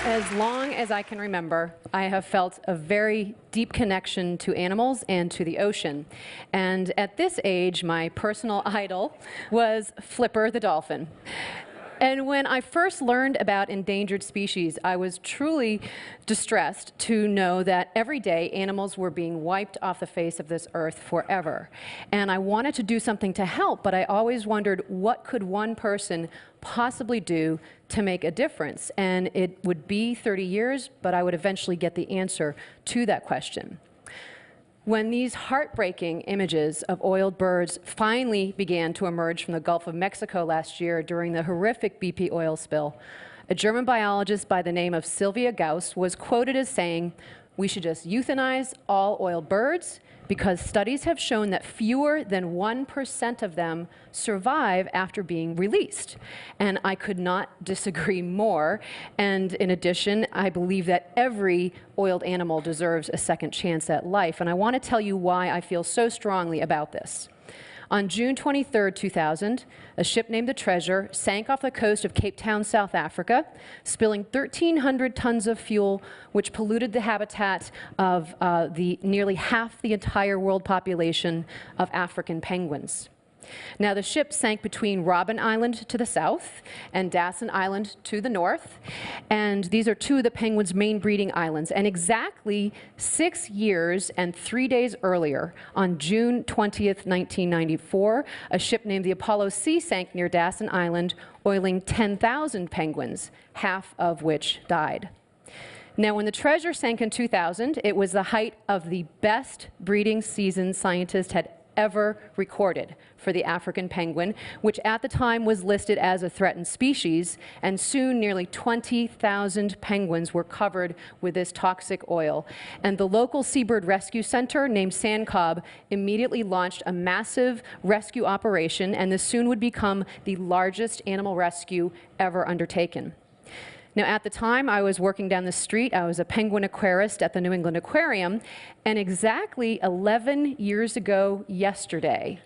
As long as I can remember, I have felt a very deep connection to animals and to the ocean. And at this age, my personal idol was Flipper the dolphin. And when I first learned about endangered species, I was truly distressed to know that every day animals were being wiped off the face of this earth forever. And I wanted to do something to help, but I always wondered, what could one person possibly do to make a difference? And it would be 30 years, but I would eventually get the answer to that question. When these heartbreaking images of oiled birds finally began to emerge from the Gulf of Mexico last year during the horrific BP oil spill, a German biologist by the name of Sylvia Gauss was quoted as saying, "We should just euthanize all oiled birds because studies have shown that fewer than 1% of them survive after being released." And I could not disagree more. And in addition, I believe that every oiled animal deserves a second chance at life. And I want to tell you why I feel so strongly about this. On June 23, 2000, a ship named the Treasure sank off the coast of Cape Town, South Africa, spilling 1,300 tons of fuel, which polluted the habitat of nearly half the entire world population of African penguins. Now, the ship sank between Robben Island to the south and Dasson Island to the north, and these are two of the penguins' main breeding islands. And exactly 6 years and 3 days earlier, on June 20th, 1994, a ship named the Apollo C sank near Dasson Island, oiling 10,000 penguins, half of which died. Now, when the Treasure sank in 2000, it was the height of the best breeding season scientists had ever recorded for the African penguin, which at the time was listed as a threatened species, and soon nearly 20,000 penguins were covered with this toxic oil. And the local seabird rescue center named Sandcob immediately launched a massive rescue operation, and this soon would become the largest animal rescue ever undertaken. Now, at the time, I was working down the street. I was a penguin aquarist at the New England Aquarium, and exactly 11 years ago yesterday,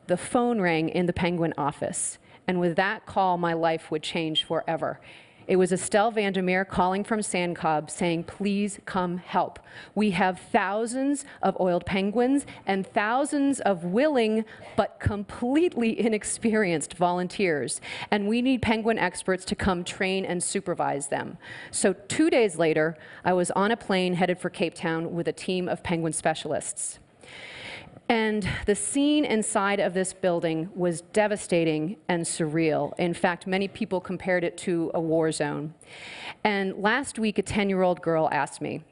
the phone rang in the penguin office. And with that call, my life would change forever. It was Estelle Vandermeer calling from Sandcob saying, "Please come help. We have thousands of oiled penguins and thousands of willing but completely inexperienced volunteers, and we need penguin experts to come train and supervise them." So 2 days later, I was on a plane headed for Cape Town with a team of penguin specialists. And the scene inside of this building was devastating and surreal. In fact, many people compared it to a war zone. And last week, a 10-year-old girl asked me,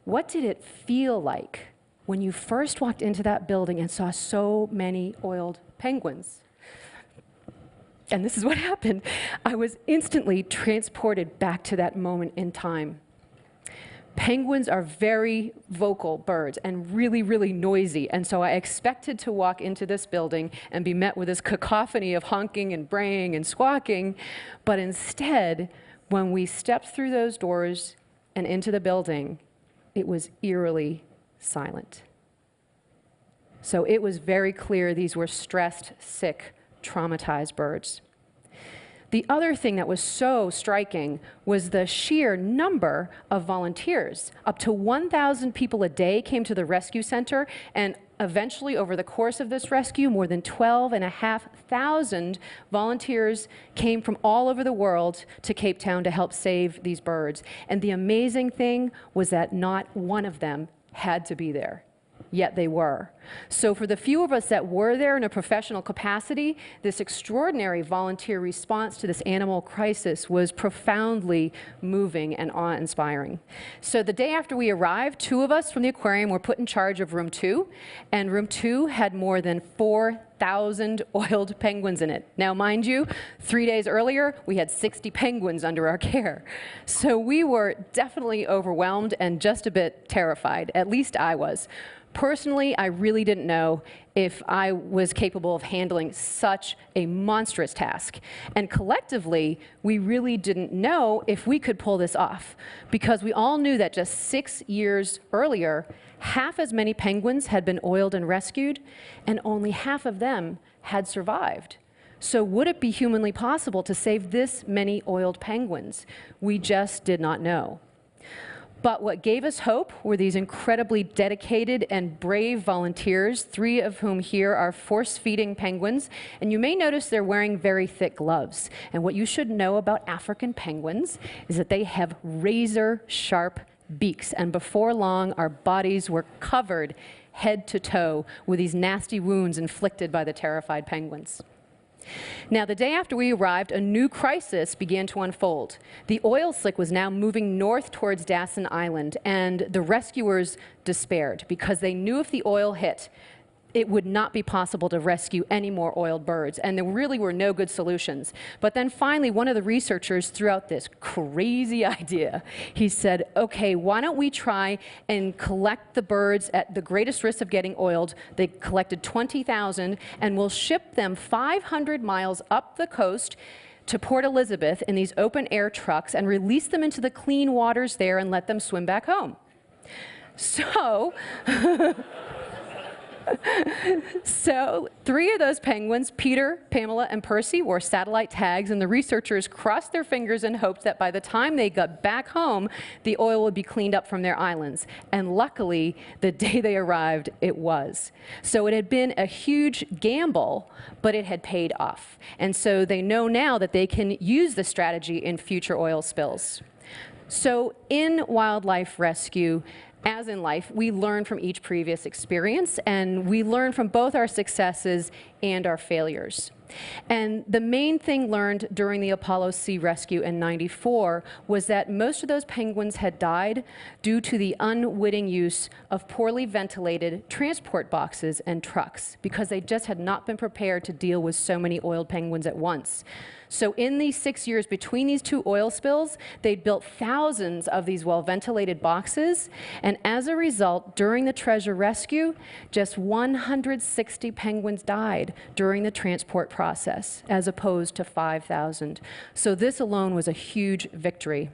"What did it feel like when you first walked into that building and saw so many oiled penguins?" And this is what happened. I was instantly transported back to that moment in time. Penguins are very vocal birds and really, really noisy. And so I expected to walk into this building and be met with this cacophony of honking and braying and squawking. But instead, when we stepped through those doors and into the building, it was eerily silent. So it was very clear these were stressed, sick, traumatized birds. The other thing that was so striking was the sheer number of volunteers. Up to 1,000 people a day came to the rescue center, and eventually, over the course of this rescue, more than 12,500 volunteers came from all over the world to Cape Town to help save these birds. And the amazing thing was that not one of them had to be there. Yet they were. So for the few of us that were there in a professional capacity, this extraordinary volunteer response to this animal crisis was profoundly moving and awe-inspiring. So the day after we arrived, 2 of us from the aquarium were put in charge of room 2, and room 2 had more than 4,000 oiled penguins in it. Now, mind you, 3 days earlier, we had 60 penguins under our care. So we were definitely overwhelmed and just a bit terrified. At least I was. Personally, I really didn't know if I was capable of handling such a monstrous task. And collectively, we really didn't know if we could pull this off, because we all knew that just 6 years earlier, half as many penguins had been oiled and rescued, and only half of them had survived. So would it be humanly possible to save this many oiled penguins? We just did not know. But what gave us hope were these incredibly dedicated and brave volunteers, 3 of whom here are force-feeding penguins. And you may notice they're wearing very thick gloves. And what you should know about African penguins is that they have razor-sharp beaks. And before long, our bodies were covered head to toe with these nasty wounds inflicted by the terrified penguins. Now, the day after we arrived, a new crisis began to unfold. The oil slick was now moving north towards Dassin Island, and the rescuers despaired because they knew if the oil hit, it would not be possible to rescue any more oiled birds, and there really were no good solutions. But then finally, one of the researchers threw out this crazy idea. He said, okay, why don't we try and collect the birds at the greatest risk of getting oiled? They collected 20,000, and we'll ship them 500 miles up the coast to Port Elizabeth in these open-air trucks and release them into the clean waters there and let them swim back home. So... So 3 of those penguins, Peter, Pamela, and Percy, wore satellite tags, and the researchers crossed their fingers and hoped that by the time they got back home, the oil would be cleaned up from their islands. And luckily, the day they arrived, it was. So it had been a huge gamble, but it had paid off. And so they know now that they can use the strategy in future oil spills. So in wildlife rescue, as in life, we learn from each previous experience, and we learn from both our successes and our failures. And the main thing learned during the Apollo C rescue in '94 was that most of those penguins had died due to the unwitting use of poorly ventilated transport boxes and trucks, because they just had not been prepared to deal with so many oiled penguins at once. So in these 6 years between these 2 oil spills, they'd built thousands of these well-ventilated boxes, and as a result, during the treasure rescue, just 160 penguins died during the transport process, as opposed to 5,000. So this alone was a huge victory.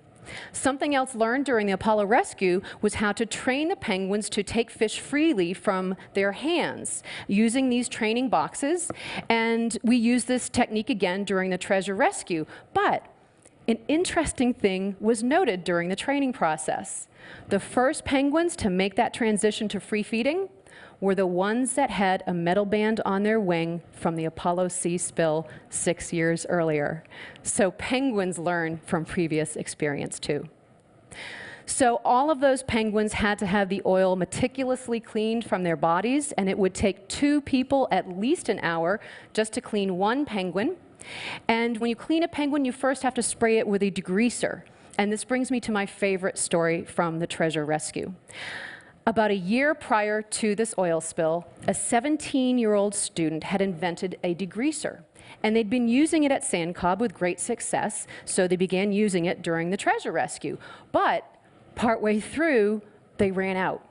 Something else learned during the Apollo rescue was how to train the penguins to take fish freely from their hands using these training boxes, and we used this technique again during the treasure rescue. But an interesting thing was noted during the training process. The first penguins to make that transition to free feeding were the ones that had a metal band on their wing from the Apollo C spill 6 years earlier. So penguins learn from previous experience too. So all of those penguins had to have the oil meticulously cleaned from their bodies, and it would take 2 people at least an hour just to clean 1 penguin. And when you clean a penguin, you first have to spray it with a degreaser. And this brings me to my favorite story from the treasure rescue. About a year prior to this oil spill, a 17-year-old student had invented a degreaser. And they'd been using it at Sand Cobb with great success, so they began using it during the treasure rescue. But partway through, they ran out.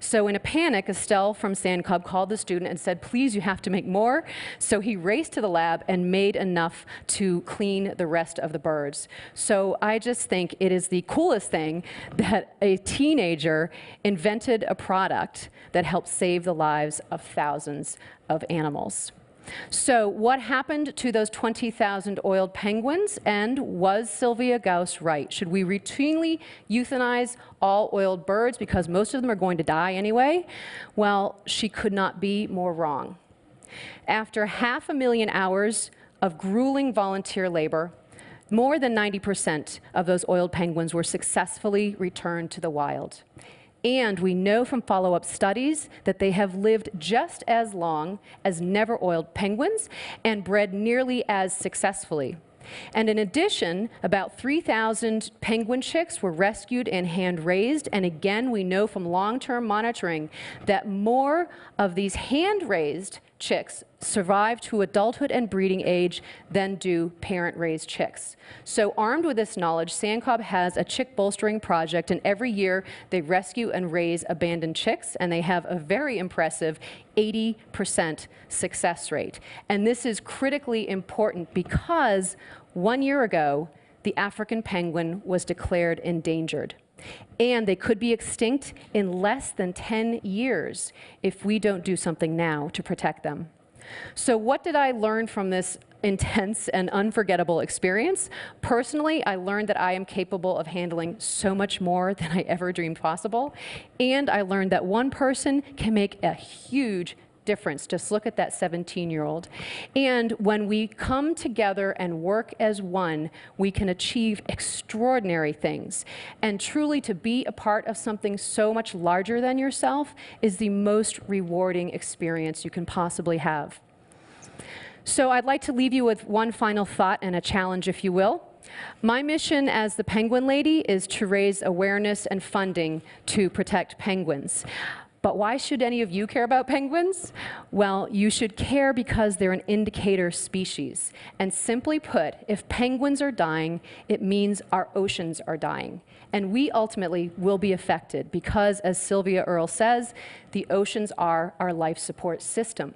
So in a panic, Estelle from Sand Cobb called the student and said, please, you have to make more. So he raced to the lab and made enough to clean the rest of the birds. So I just think it is the coolest thing that a teenager invented a product that helped save the lives of thousands of animals. So what happened to those 20,000 oiled penguins, and was Sylvia Gauss right? Should we routinely euthanize all oiled birds because most of them are going to die anyway? Well, she could not be more wrong. After 500,000 hours of grueling volunteer labor, more than 90% of those oiled penguins were successfully returned to the wild. And we know from follow-up studies that they have lived just as long as never-oiled penguins and bred nearly as successfully. And in addition, about 3,000 penguin chicks were rescued and hand-raised. And again, we know from long-term monitoring that more of these hand-raised chicks survive to adulthood and breeding age than do parent-raised chicks. So armed with this knowledge, Sand Cobb has a chick bolstering project, and every year they rescue and raise abandoned chicks, and they have a very impressive 80% success rate. And this is critically important because 1 year ago, the African penguin was declared endangered. And they could be extinct in less than 10 years if we don't do something now to protect them. So what did I learn from this intense and unforgettable experience. Personally, I learned that I am capable of handling so much more than I ever dreamed possible. And I learned that one person can make a huge difference. Just look at that 17-year-old. And when we come together and work as one, we can achieve extraordinary things. And truly, to be a part of something so much larger than yourself is the most rewarding experience you can possibly have. So I'd like to leave you with one final thought and a challenge, if you will. My mission as the Penguin Lady is to raise awareness and funding to protect penguins. But why should any of you care about penguins? Well, you should care because they're an indicator species. And simply put, if penguins are dying, it means our oceans are dying. And we ultimately will be affected because, as Sylvia Earle says, the oceans are our life support system.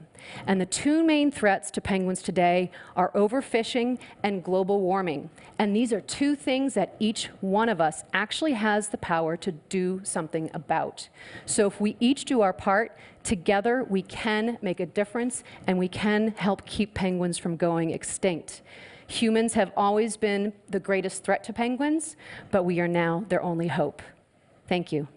And the two main threats to penguins today are overfishing and global warming. And these are two things that each one of us actually has the power to do something about. So if we each do our part, together we can make a difference and we can help keep penguins from going extinct. Humans have always been the greatest threat to penguins, but we are now their only hope. Thank you.